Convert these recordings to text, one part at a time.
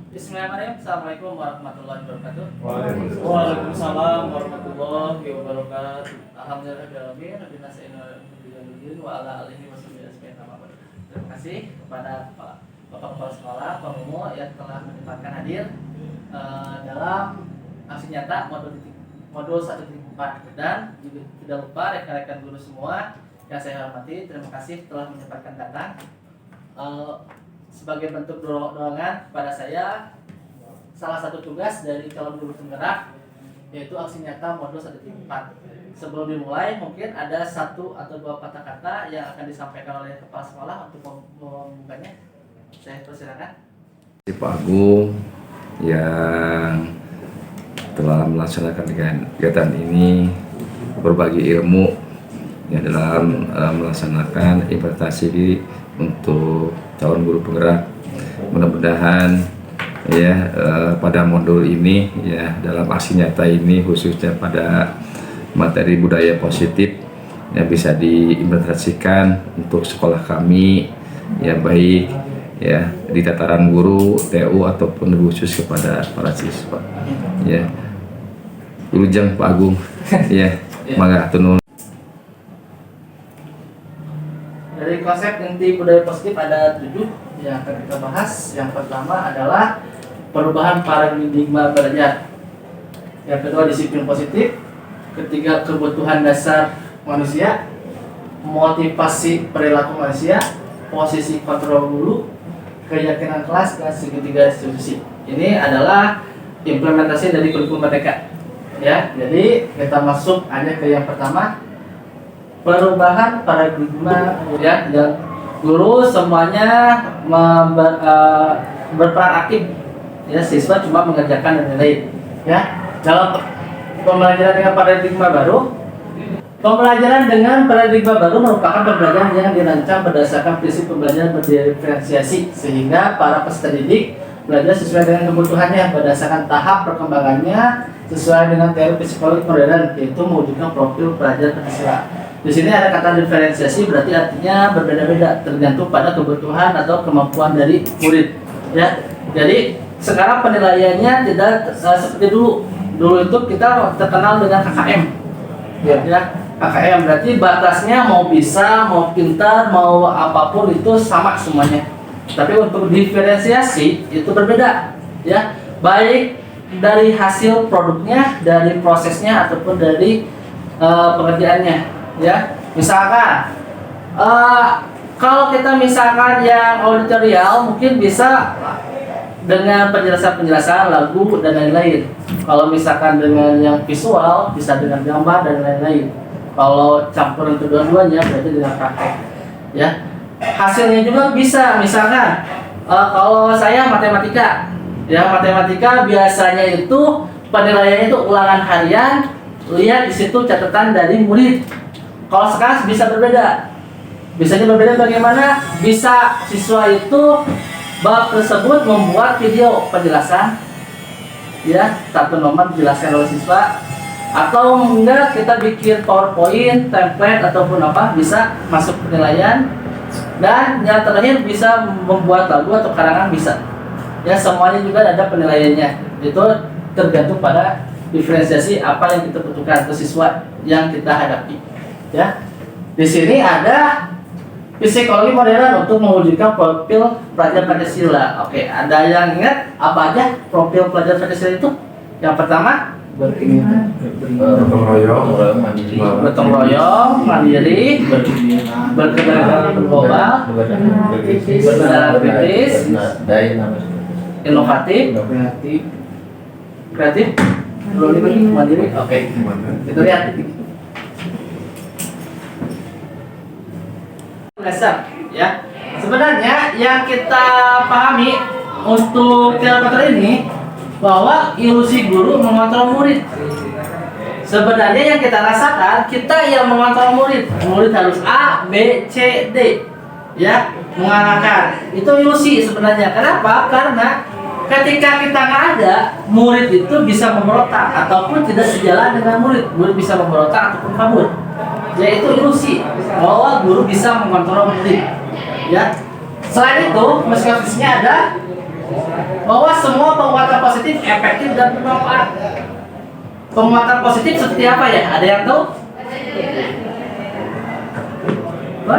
Bismillahirrahmanirrahim. Assalamualaikum warahmatullahi wabarakatuh. Waalaikumsalam. Waalaikumsalam warahmatullahi wabarakatuh. Alhamdulillahirobbilalamin. Wa ala alihi wasahbihi. Terima kasih kepada Bapak Kepala Sekolah, Pak Mumu yang telah menyempatkan hadir dalam aksi nyata modul 1.4, dan juga tidak lupa rekan-rekan guru semua yang saya hormati, terima kasih telah menyempatkan datang. Sebagai bentuk dorongan kepada saya, salah satu tugas dari calon guru penggerak yaitu aksi nyata modul 1.4. Sebelum dimulai, mungkin ada 1 atau 2 kata-kata yang akan disampaikan oleh kepala sekolah untuk membukanya. Saya persilakan. Pak Agung yang telah melaksanakan kegiatan ini, berbagi ilmu ya dalam melaksanakan implementasi untuk calon guru penggerak. Mudah-mudahan ya pada modul ini ya, dalam aksi nyata ini khususnya pada materi budaya positif yang bisa diimplementasikan untuk sekolah kami ya, baik ya di tataran guru, TU ataupun khusus kepada para siswa ya. Wilujeng Pak Agung ya, mangga tunun. Dari konsep inti budaya positif ada 7 yang akan kita bahas. Yang pertama adalah perubahan paradigma belajar. Yang kedua disiplin positif. Ketiga kebutuhan dasar manusia. Motivasi perilaku manusia. Posisi kontrol guru. Keyakinan kelas dan segitiga institusi. Ini adalah implementasi dari kurikulum Merdeka. Ya, jadi kita masuk aja ke yang pertama. Perubahan paradigma ya, dan guru semuanya berperan aktif ya, siswa cuma mengerjakan dan nilai ya. Dalam pembelajaran dengan paradigma baru, pembelajaran dengan paradigma baru merupakan pembelajaran yang dirancang berdasarkan prinsip pembelajaran berdiferensiasi, sehingga para peserta didik belajar sesuai dengan kebutuhannya berdasarkan tahap perkembangannya sesuai dengan teori psikologi modern, yaitu mewujudkan profil pelajar Pancasila. Di sini ada kata diferensiasi, berarti artinya berbeda-beda tergantung pada kebutuhan atau kemampuan dari murid. Ya, jadi sekarang penilaiannya tidak seperti dulu. Dulu itu kita terkenal dengan KKM. Ya, KKM berarti batasnya mau bisa, mau pintar, mau apapun itu sama semuanya. Tapi untuk diferensiasi itu berbeda. Ya, baik dari hasil produknya, dari prosesnya ataupun dari pengerjaannya. Ya, misalkan kalau kita misalkan yang auditorial mungkin bisa dengan penjelasan lagu dan lain-lain. Kalau misalkan dengan yang visual bisa dengan gambar dan lain-lain. Kalau campuran kedua-duanya berarti dengan praktek. Ya, hasilnya juga bisa misalkan kalau saya matematika, ya matematika biasanya itu penilaiannya itu ulangan harian, lihat di situ catatan dari murid. Kalau sekarang bisa berbeda. Bisanya berbeda bagaimana? Bisa siswa itu bab tersebut membuat video penjelasan, ya, satu nomor dijelaskan oleh siswa, atau enggak kita bikin PowerPoint, template ataupun apa, bisa masuk penilaian. Dan yang terakhir bisa membuat lagu atau karangan bisa. Ya, semuanya juga ada penilaiannya. Itu tergantung pada diferensiasi apa yang kita butuhkan ke siswa yang kita hadapi. Ya, di sini ada psikologi modern untuk mewujudkan profil pelajar Pancasila. Oke, ada yang ingat apa aja profil pelajar Pancasila itu? Yang pertama, gotong royong, mandiri, berkeberagaman global, bernegara kritis, inovatif, kreatif, mandiri. Oke, kita lihat. Dasar ya, sebenarnya yang kita pahami untuk teater ini bahwa ilusi guru mengontrol murid. Sebenarnya yang kita rasakan, kita yang mengontrol murid. Murid harus A, B, C, D ya, mengarahkan. Itu ilusi sebenarnya. Kenapa? Karena ketika kita nggak ada, murid itu bisa memberontak ataupun tidak sejalan dengan murid. Murid bisa memberontak ataupun kabur. Yaitu ilusi bahwa guru bisa mengontrol murid. Ya. Selain itu, meskanisnya ada bahwa semua penguatan positif efektif dan bermanfaat. Penguatan positif seperti apa ya? Ada yang tahu? Apa?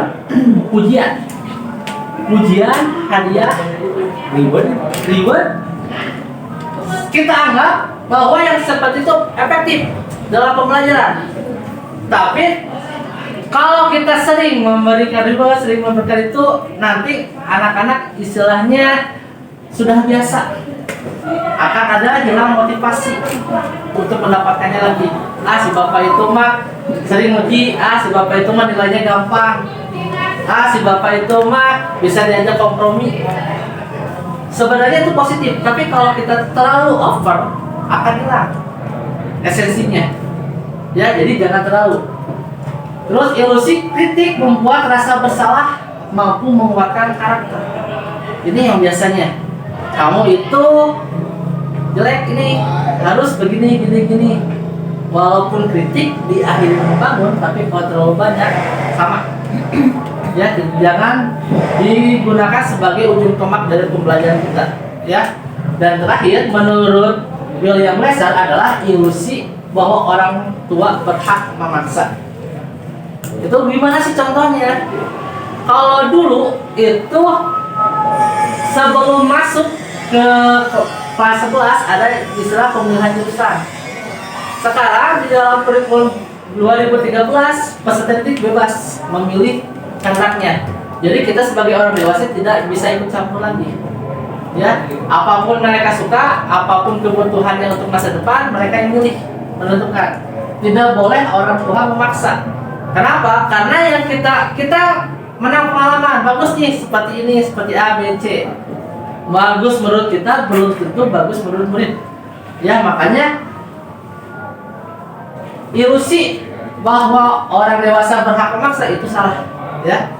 Pujian, hadiah, reward. Kita anggap bahwa yang seperti itu efektif dalam pembelajaran. Tapi kalau kita sering memberikan reward, sering memberikan itu, nanti anak-anak istilahnya sudah biasa. Akan ada hilang motivasi untuk mendapatkannya lagi. Si bapak itu mah sering uji, si bapak itu mah nilainya gampang, si bapak itu mah bisa diajak kompromi. Sebenarnya itu positif, tapi kalau kita terlalu over akan hilang esensinya. Ya, jadi jangan terlalu. Terus ilusi kritik membuat rasa bersalah mampu menguatkan karakter. Ini yang biasanya kamu itu jelek, ini harus begini gini. Walaupun kritik di akhir membangun, tapi kalau terlalu banyak sama. Ya, jangan digunakan sebagai ujung tombak dari pembelajaran kita. Ya. Dan terakhir, menurut William Lesser adalah ilusi bahwa orang tua berhak memaksa. Itu gimana sih contohnya? Kalau dulu itu sebelum masuk ke kelas 11 ada istilah pemilihan jurusan. Sekarang di dalam kurikulum 2013 peserta didik bebas memilih kehendaknya. Jadi kita sebagai orang dewasa tidak bisa ikut campur lagi. Ya, apapun mereka suka, apapun kebutuhannya untuk masa depan, mereka yang milih, menentukan. Tidak boleh orang tua memaksa. Kenapa? Karena yang kita menang pengalaman, bagus nih seperti ini, seperti A, B, C. Bagus menurut kita, belum tentu bagus menurut murid. Ya, makanya ilusi bahwa orang dewasa berhak memaksa itu salah. Ya,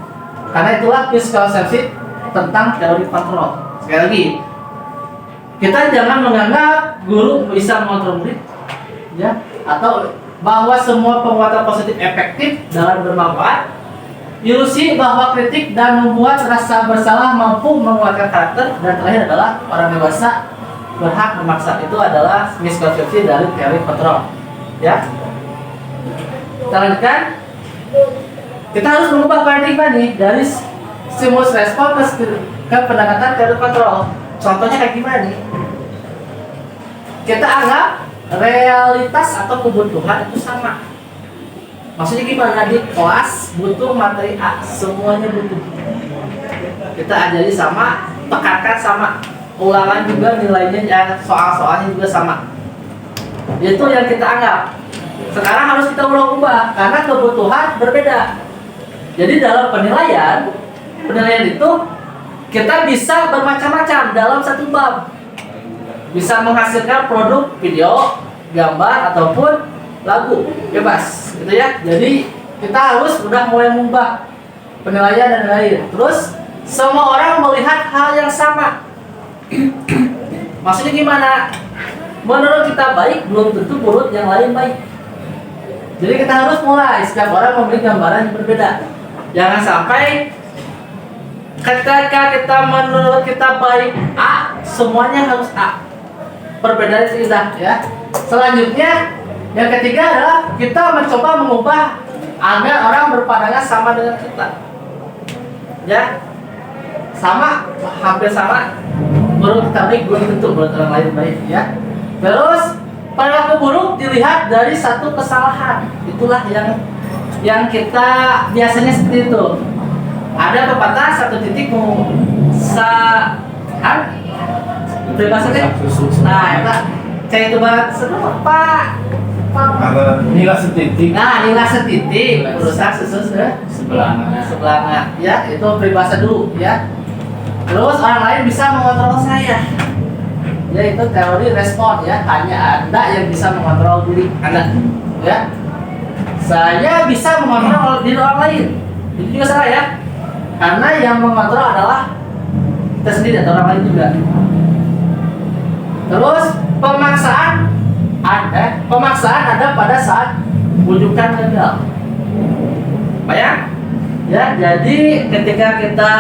karena itulah misconception tentang teori kontrol. Sekali lagi, kita jangan menganggap guru bisa mengontrol murid, ya, atau bahwa semua penguatan positif efektif dalam bermanfaat. Ilusi bahwa kritik dan membuat rasa bersalah mampu menguatkan karakter. Dan terakhir adalah orang dewasa berhak memaksa. Itu adalah miskonsepsi dari teori kontrol. Ya, kita lanjutkan. Kita harus mengubah paradigma nih dari stimulus respon ke pendekatan teori kontrol. Contohnya kayak gimana nih? Kita anggap realitas atau kebutuhan itu sama. Maksudnya gimana? Di kelas butuh materi A, semuanya butuh. Kita ajari sama, tekankan sama, ulangan juga nilainya, ya, soal-soalnya juga sama. Itu yang kita anggap. Sekarang harus kita ubah karena kebutuhan berbeda. Jadi dalam penilaian itu kita bisa bermacam-macam dalam satu bab. Bisa menghasilkan produk video, gambar ataupun lagu, bebas gitu ya. Jadi kita harus udah mulai mengubah penilaian dan lain-lain. Terus semua orang melihat hal yang sama. Maksudnya gimana? Menurut kita baik, belum tentu menurut yang lain baik. Jadi kita harus mulai, setiap orang memiliki gambaran yang berbeda. Jangan sampai ketika kita menurut kita baik A, semuanya harus A. Perbedaan tidak, ya. Selanjutnya, yang ketiga adalah kita mencoba mengubah agar orang berpandangan sama dengan kita. Ya, sama, hampir sama. Menurut kita baik, belum tentu menurut orang lain baik, ya. Terus perilaku buruk dilihat dari satu kesalahan. Itulah yang kita biasanya seperti itu. Ada pepatah satu titik nah, saya itu banget seru Pak. Nilai setitik. Nah, nilai setitik berusaha susus sebelahnya. Ya, itu peribahasa dulu, ya. Terus orang lain bisa mengontrol saya. Yaitu teori respon, ya. Hanya Anda yang bisa mengontrol diri Anda, ya. Saya bisa mengontrol diri orang lain. Itu juga salah, ya. Karena yang mengontrol adalah kita sendiri atau orang lain juga. Terus pemaksaan ada pada saat wujudan gagal. Bayang? Ya, jadi ketika kita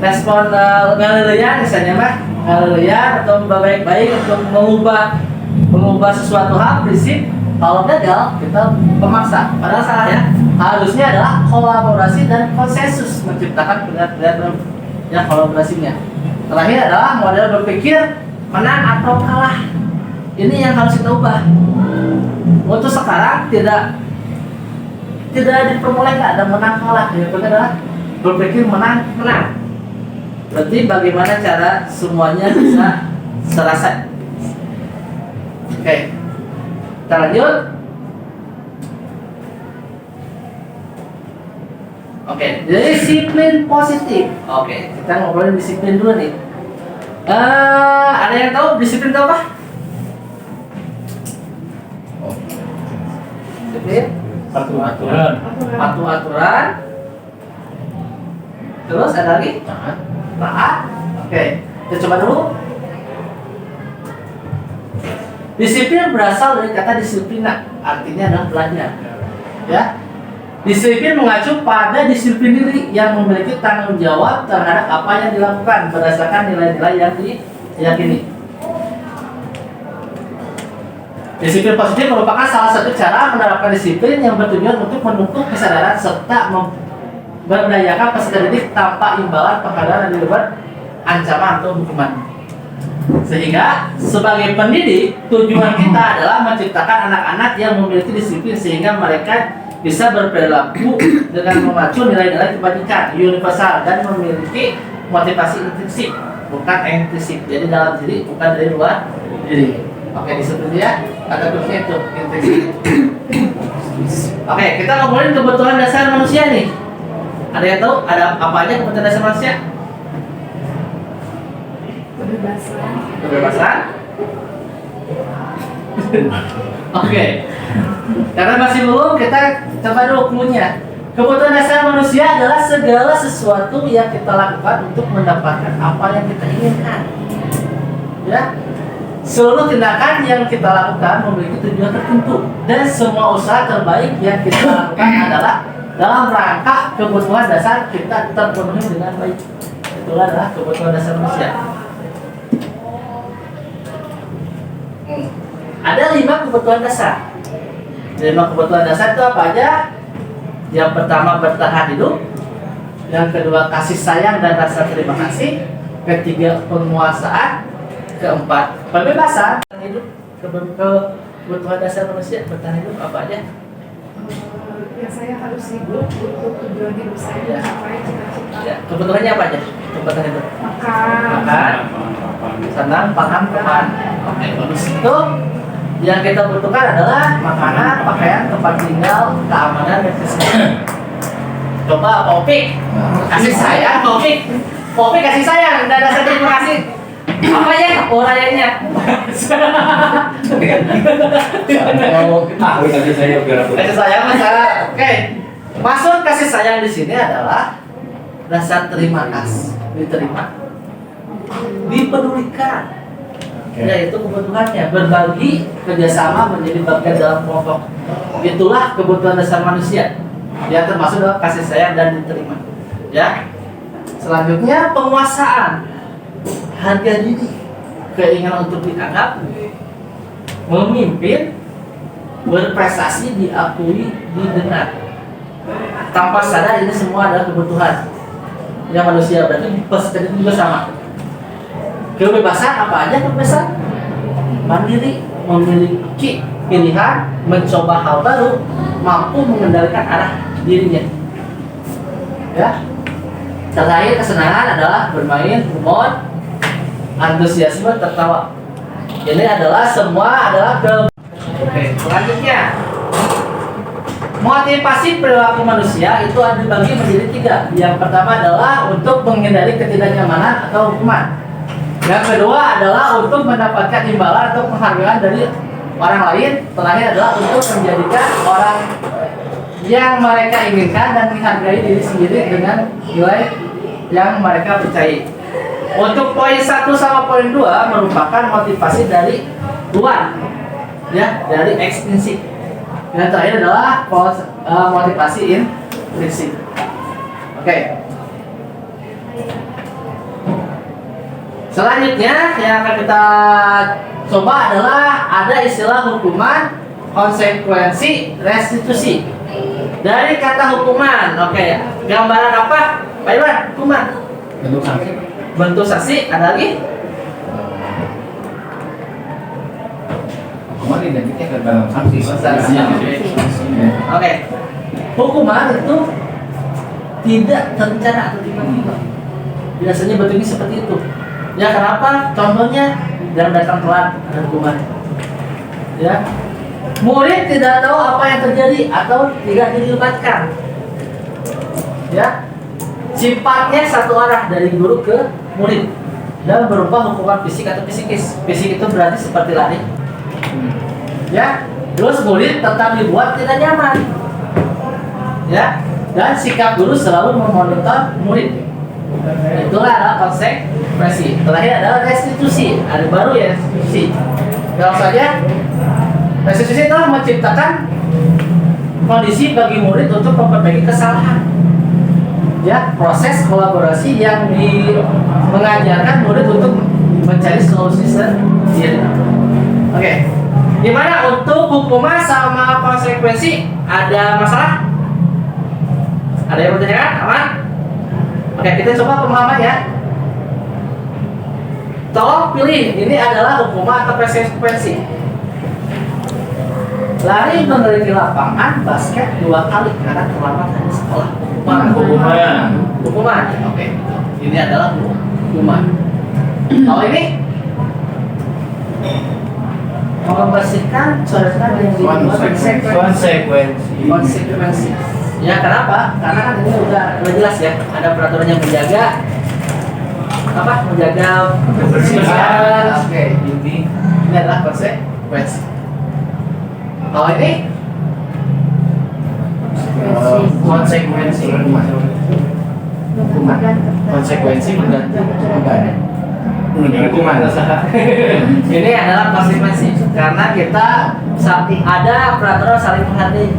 respon ngaleleyan misalnya mah ngaleleyan atau baik-baik untuk mengubah sesuatu hal prinsip. Kalau gagal kita pemaksa, padahal salah ya. Harusnya adalah kolaborasi dan konsensus menciptakan pilihan-pilihan yang kolaborasinya. Terakhir adalah model berpikir menang atau kalah. Ini yang harus kita ubah. Untuk sekarang tidak diperbolehkan ada menang kalah. Yang penting adalah berpikir menang. Berarti bagaimana cara semuanya bisa serasa. Oke. Kita lanjut. Oke, disiplin positif. Oke, kita ngobrolin disiplin dulu nih. Ada yang tahu disiplin itu apa? Disiplin Patuh aturan. patuh aturan. Terus ada lagi? Taat. Oke, kita coba dulu. Disiplin berasal dari kata disiplina, artinya adalah belajar. Ya. Disiplin mengacu pada disiplin diri yang memiliki tanggung jawab terhadap apa yang dilakukan berdasarkan nilai-nilai yang diyakini. Disiplin positif merupakan salah satu cara menerapkan disiplin yang bertujuan untuk menuntut kesadaran serta memberdayakan peserta didik tanpa imbalan penghargaan dan diluar ancaman atau hukuman. Sehingga sebagai pendidik tujuan kita adalah menciptakan anak-anak yang memiliki disiplin sehingga mereka bisa berperilaku dengan memacu nilai-nilai kebajikan universal dan memiliki motivasi intrinsik bukan ekstrinsik. Jadi dalam diri bukan dari luar diri. Oke, disiplin ya. Kata kuncinya itu intrinsik. Oke, kita ngomongin kebutuhan dasar manusia nih. Ada yang tahu ada apa aja kebutuhan dasar manusia? Kebebasan. Oke. Karena masih belum, kita coba dulu clue-nya. Kebutuhan dasar manusia adalah segala sesuatu yang kita lakukan untuk mendapatkan apa yang kita inginkan. Ya. Seluruh tindakan yang kita lakukan memiliki tujuan tertentu dan semua usaha terbaik yang kita lakukan adalah dalam rangka kebutuhan dasar kita terpenuhi dengan baik. Itulah adalah kebutuhan dasar manusia. Ada 5 kebutuhan dasar. 5 kebutuhan dasar itu apa aja? Yang pertama bertahan hidup, yang kedua kasih sayang dan rasa terima kasih, ketiga penguasaan, keempat pembebasan. Hidup kebutuhan dasar manusia bertahan hidup apa aja? Ya saya harus hidup untuk tujuan hidup saya mencapai cita-cita. Ya, kebutuhannya apa aja? Kebutuhan hidup. Makan. Senang, paham, teman. Oke, bagus. Itu yang kita butuhkan adalah makanan, pakaian, tempat tinggal, keamanan, dan kesehatan. Coba Popik kasih sayang, Popik kasih sayang, dan rasa terima kasih. Apa ya orangnya? Kasih sayang masalah. Oke, maksud kasih sayang di sini adalah rasa terima kasih, diterima, dipedulikan. Yaitu kebutuhannya berbagi, kerjasama, menjadi bagian dalam kelompok. Itulah kebutuhan dasar manusia. Ya, termasuk dalam kasih sayang dan diterima. Ya. Selanjutnya penguasaan, harga diri, keinginan untuk dianggap, memimpin, berprestasi, diakui, didengar. Tanpa sadar ini semua adalah kebutuhan yang manusia, berarti peserta itu juga sama. Kebebasan apa aja? Kebebasan mandiri, memiliki pilihan, mencoba hal baru, mampu mengendalikan arah dirinya. Ya. Terakhir kesenangan adalah bermain, humor, antusiasme, tertawa. Ini adalah semua adalah Oke, selanjutnya motivasi perilaku manusia itu ada dibagi menjadi 3. Yang pertama adalah untuk menghindari ketidaknyamanan atau hukuman. Yang kedua adalah untuk mendapatkan imbalan atau penghargaan dari orang lain. Terakhir adalah untuk menjadikan orang yang mereka inginkan dan menghargai diri sendiri dengan nilai yang mereka percayai. Untuk poin 1 sama poin 2 merupakan motivasi dari luar, ya, dari ekstrinsik. Yang terakhir adalah motivasi intrinsik. Oke. Selanjutnya yang akan kita coba adalah ada istilah hukuman, konsekuensi, restitusi. Dari kata hukuman, oke, gambaran apa? Pak Iwan, hukuman. Bentuk sanksi. Bentuk sanksi, ada lagi? Hukuman identiknya ke dalam sanksi. Sanksi. Oke. Hukuman itu tidak terencana atau tiba-tiba. Biasanya bentuknya seperti itu. Ya kenapa? Contohnya yang datang telat ada hukuman. Ya. Murid tidak tahu apa yang terjadi atau tidak dilibatkan. Ya. Sifatnya satu arah dari guru ke murid dan berupa hukuman fisik atau psikis. Fisik itu berarti seperti lari. Ya. Terus murid tetap dibuat tidak nyaman. Ya. Dan sikap guru selalu memonitor murid. Itulah adalah konsekuensi. Terakhir adalah restitusi. Ada baru ya restitusi. Langsung saja. Restitusi itu menciptakan kondisi bagi murid untuk memperbaiki kesalahan. Ya, proses kolaborasi yang mengajarkan murid untuk mencari solusi sendiri. Oke. Gimana untuk hukuman sama konsekuensi? Ada masalah? Ada yang bertanya? Aman? Oke, kita coba pemahaman ya. Tolong pilih, ini adalah hukuman atau konsekuensi. Lari meneliti lapangan basket 2 kali karena terlambat dari sekolah. Hukuman. Oke. Ini adalah hukuman. Kalau ini membersihkan coretan yang dibuat konsekuensi. Ya kenapa? Karena kan ini udah jelas ya. Ada peraturan yang menjaga apa? Menjaga kebersihan. Oke. Ini adalah konsekuensi. Kalau ini konsekuensi hukuman. Ini adalah konsekuensi karena kita ada peraturan saling menghargai.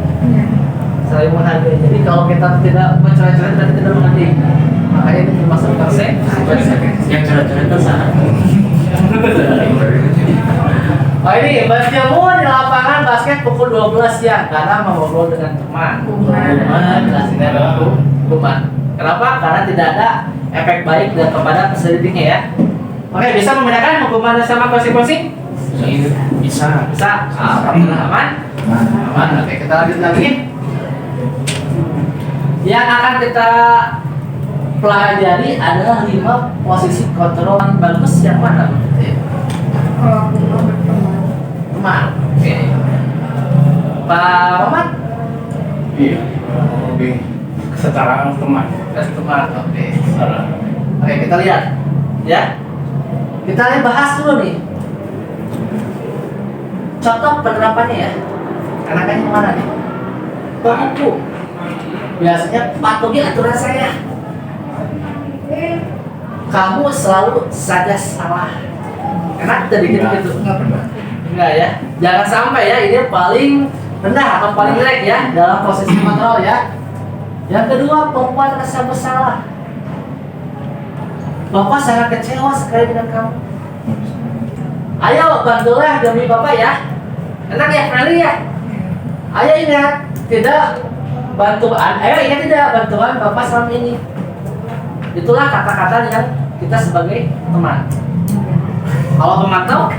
Jadi kalau kita tidak mencoret-coret berarti tidak menghargai. Makanya ini termasuk konsekuensi. Yang coret-coret tersalah. Oh ini berjemur di lapangan basket pukul 12 siang karena mengobrol dengan teman. Hukuman, jelasinnya adalah hukuman. Kenapa? Karena tidak ada efek baik dan kepada peserta didiknya ya. Oke, bisa membedakan hukuman sama konsekuensi? Bisa. Alhamdulillah aman. Oke, kita lanjut lagi. Yang akan kita pelajari adalah 5 posisi kontrol yang bagus yang mana? Teman. Oke. Pak Roman? Iya. Oke. Kesetaraan teman. Oke. Oke, kita lihat. Ya. Kita bahas dulu nih. Contoh penerapannya ya. Enaknya yang mana nih? Penghukum. Biasanya patuhi aturan saya. Kamu selalu saja salah. Enak jadi gitu. Enggak ya. Jangan sampai ya ini paling rendah atau paling jelek ya dalam posisi kontrol ya. Yang kedua, membuat rasa bersalah. Bapak sangat kecewa sekali dengan kamu. Ayo bantulah demi Bapak ya. Enak ya, friendly ya. Ayo ingat, ingat tidak bantuan Bapak selama ini. Itulah kata-kata yang kita sebagai teman. Kalau pemantau,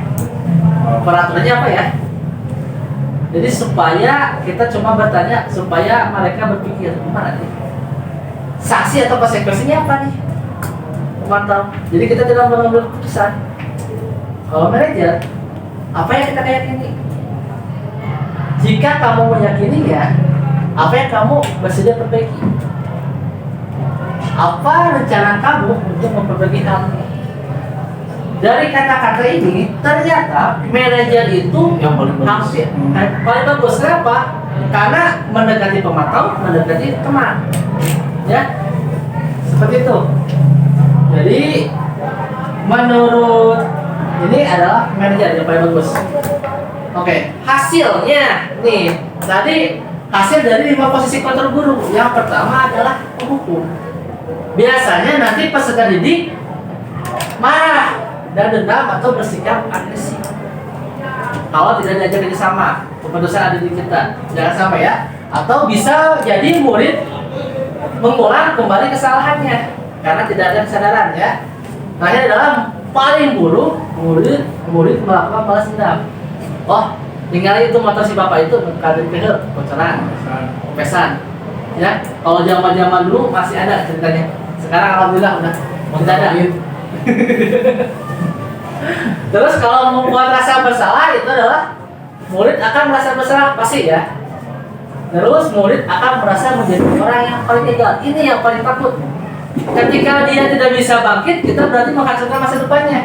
peraturannya apa ya? Jadi supaya kita cuma bertanya supaya mereka berpikir gimana nih? Sanksi atau konsekuensinya apa nih? Pemantau. Jadi kita tidak mengambil keputusan. Kalau manajer, apa yang kita yakini? Jika kamu meyakininya, apa yang kamu bersedia perbaiki? Apa rencana kamu untuk memperbaiki hal ini? Dari kata-kata ini, ternyata manajer itu yang paling bagus. Paling bagus. Kenapa? Karena mendekati pemantau, mendekati teman. Ya, seperti itu. Jadi, menurut ini adalah manajer yang paling bagus. Oke, hasilnya nih. Tadi hasil dari 5 posisi kontrol guru. Yang pertama adalah penghukum. Biasanya nanti peserta didik marah. dan dendam atau bersikap agresif. Kalau tidak diajak kerjasama, keputusan ada di kita, jangan sampai ya. Atau bisa jadi murid mengulang kembali kesalahannya karena tidak ada kesadaran ya. Terakhir adalah paling buruk murid melakukan balas dendam. Oh, tinggal itu motor si bapak itu kadang bocoran, pesan. Ya, kalau zaman dulu masih ada ceritanya. Sekarang alhamdulillah udah tidak ada. Terus kalau membuat rasa bersalah itu adalah murid akan merasa bersalah pasti ya. Terus murid akan merasa menjadi orang yang paling gagal. Ini yang paling takut. Ketika dia tidak bisa bangkit, kita berarti menghancurkan masa depannya.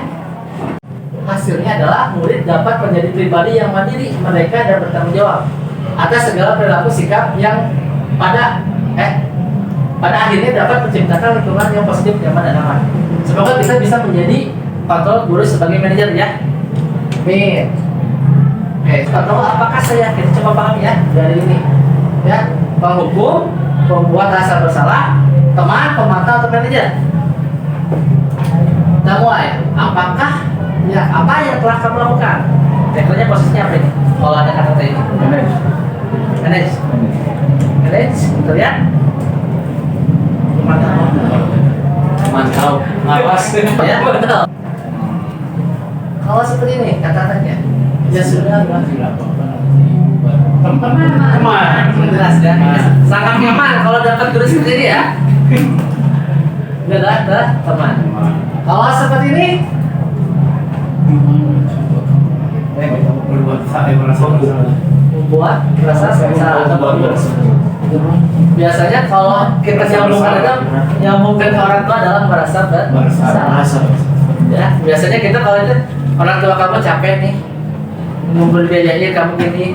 Hasilnya adalah murid dapat menjadi pribadi yang mandiri, merdeka dan bertanggung jawab atas segala perilaku sikap yang pada akhirnya dapat menciptakan lingkungan yang positif, nyaman dan aman. Semoga kita bisa menjadi kontrol guru sebagai manajer ya. Amin. Oke, kontrol apakah saya yakin? Coba pahami ya dari ini. Ya, penghukum, pembuat rasa bersalah, teman, pemantau atau manajer. Kita mulai. Apakah ya apa yang telah kamu lakukan? Tekniknya posisinya apa ini? Kalau ada kata ini. Manage. Kita lihat. Mantau. Awas. Ya, betul. Kalau seperti ini kata-katanya, ya sudah teman. Jelas ya. Sangat nyaman kalau dapat guru seperti ini ya. Udah teman. Kalau seperti ini, membuat rasa bersalah atau biasanya kalau kita nyambungkan ke orang tua adalah merasa bersalah. Ya, biasanya kita kalau itu orang tua kamu capek nih, ngumpul biayanya kamu gini,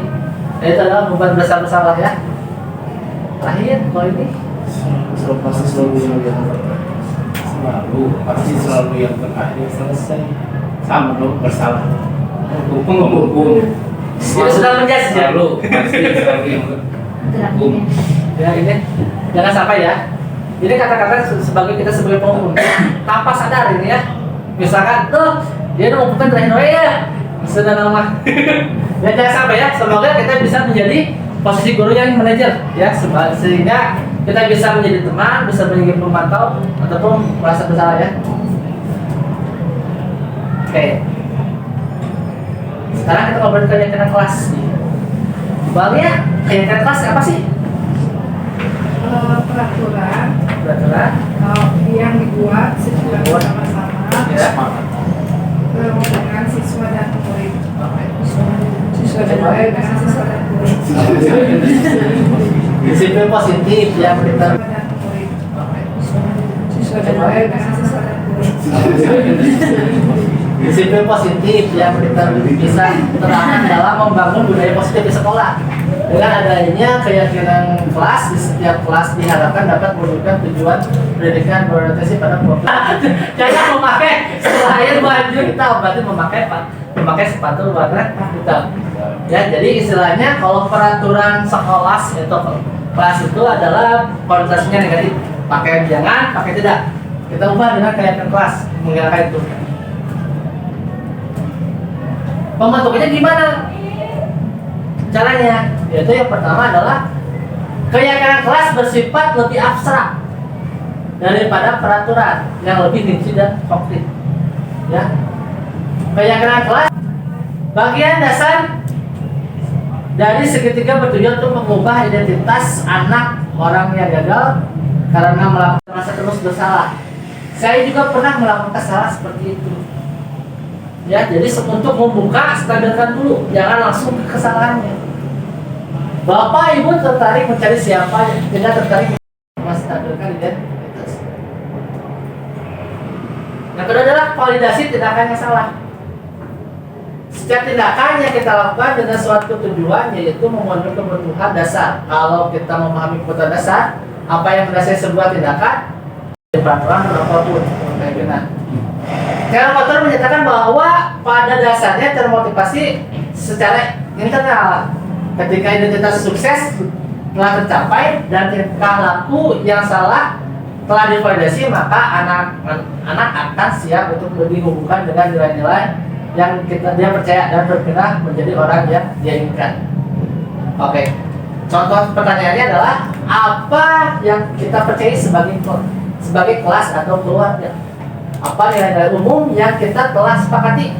itu adalah membuat bersalah ya. Terakhir kalau ini selalu yang terakhir selesai sama lo bersalah. Hukum. Dia sudah menjadi Selalu pasti selalu yang hukum. ya ini jangan sampai ya. Ini kata-kata kita sebagai penghukum tanpa sadar ini ya. Misalkan tuh dia udah ngomongin terakhir ya sudah nama. Ya jangan sampai ya. Semoga kita bisa menjadi posisi guru yang manajer ya, sehingga kita bisa menjadi teman, bisa menjadi pemantau ataupun merasa bersalah ya. Oke. Sekarang kita ngobrol keyakinan kelas. Bangnya keyakinan kelas apa sih? Peraturan yang dibuat secara bersama-sama Ya. dengan siswa dan murid. Siswa dan Dengan siswa dan murid. Disiplin positif yang kita Siswa dan murid. Dengan siswa dan murid. disiplin positif yang kita bisa terapkan dalam membangun budaya positif di sekolah. Dengan adanya keyakinan kelas, di setiap kelas diharapkan dapat mewujudkan tujuan pendidikan berorientasi pada program. Jangan memakai setelah air baju kita berarti memakai sepatu warna hitam. Ya, jadi istilahnya kalau peraturan sekolah itu kelas itu adalah konotasinya negatif. Pakai jangan, pakai tidak. Kita ubah dengan keyakinan kelas menghilangkan itu. Pembentukannya gimana? Caranya, yaitu yang pertama adalah keyakinan kelas bersifat lebih abstrak daripada peraturan yang lebih rinci dan konkret. Ya, keyakinan kelas bagian dasar dari segitiga bertujuan untuk mengubah identitas anak orang yang gagal karena melakukan rasa terus bersalah. Saya juga pernah melakukan kesalahan seperti itu. Ya, jadi untuk membuka stabilkan dulu, jangan langsung ke kesalahannya. Bapak Ibu tertarik mencari siapa yang tidak tertarik menstabilkan identitas. Yang kedua adalah validasi tindakan yang salah. Setiap tindakan yang kita lakukan dengan suatu tujuan yaitu memenuhi kebutuhan dasar. Kalau kita memahami kebutuhan dasar, apa yang mendasari sebuah tindakan, peraturan apapun kayak gini. Cara motor menyatakan bahwa pada dasarnya termotivasi secara internal. Ketika identitas sukses telah tercapai dan tingkah laku yang salah telah divalidasi, maka anak akan siap untuk dihubungkan dengan nilai-nilai yang dia percaya dan berpindah menjadi orang yang dia inginkan. Oke, contoh pertanyaannya adalah apa yang kita percaya sebagai kelas atau keluarga? Apa nilai-nilai umum yang kita telah sepakati?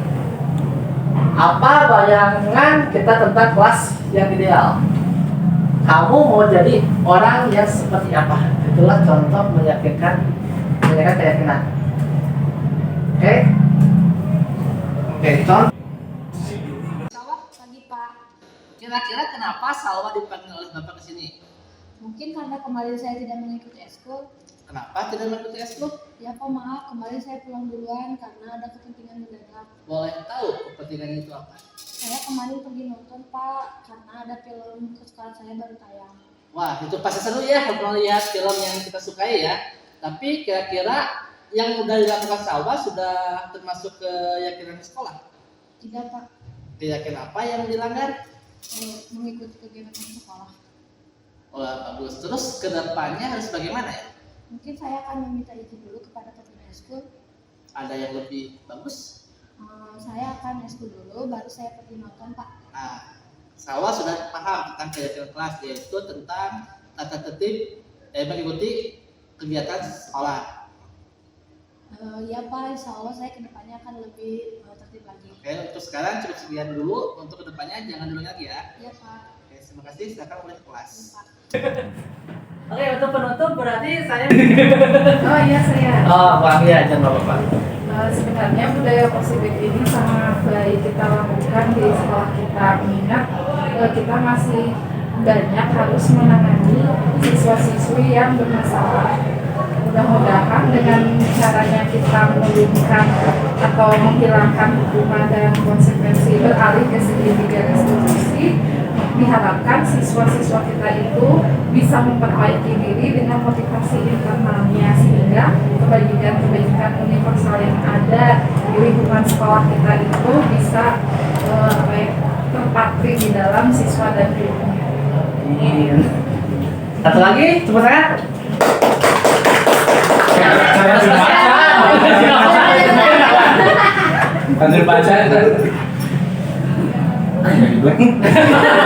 Apa bayangan kita tentang kelas yang ideal? Kamu mau jadi orang yang seperti apa? Itulah contoh meyakinkan keyakinan. Oke? Oke, contoh. Sawah pagi Pak. Kira-kira kenapa Salwa dipanggil oleh Bapak ke sini? Mungkin karena kemarin saya tidak mengikuti eskul. Kenapa tidak mengikuti eskul? Ya Pak, maaf kemarin saya pulang duluan karena ada kepentingan mendadak. Boleh tahu kepentingan itu apa? Saya kemarin pergi nonton Pak karena ada film kesukaan saya baru tayang. Wah, itu pasti seru ya kalau lihat film yang kita sukai ya. Tapi kira-kira yang udah dilakukan Salwa sudah termasuk keyakinan sekolah? Tidak Pak, Keyakinan apa yang dilanggar? mengikuti kegiatan sekolah. Wah, bagus. Terus kedepannya harus bagaimana ya? Mungkin saya akan meminta izin dulu kepada pimpinan eskul. Ada yang lebih bagus? Saya akan eskul dulu, baru saya pergi nonton Pak. Nah, Salwa sudah paham tentang keyakinan kelas, yaitu tentang tata tertib mengikuti kegiatan sekolah. Ya Pak, insya Allah saya kedepannya akan lebih tertib lagi. Oke, untuk sekarang cukup sekian dulu. Untuk kedepannya jangan dulu lagi ya. Ya Pak. Oke, terima kasih. Silakan mulai kelas. Ya, Pak. Oke, untuk penutup berarti saya. Oh iya saya. Oh, Bang ya, jangan Bapak. Sebenarnya budaya positif ini sangat baik kita lakukan di sekolah kita, mengingat kita masih banyak harus menangani siswa-siswi yang bermasalah. Mudah-mudahan dengan caranya kita menurunkan atau menghilangkan hukuman dan konsekuensi beralih ke segitiga restitusi, diharapkan siswa-siswa kita itu bisa memperbaiki diri dengan motivasi internalnya, sehingga kebajikan-kebajikan universal yang ada di lingkungan sekolah kita itu bisa terpatri di dalam siswa dan gurunya. Satu lagi, cepat tangan. Saya belum baca. Baca. Baca.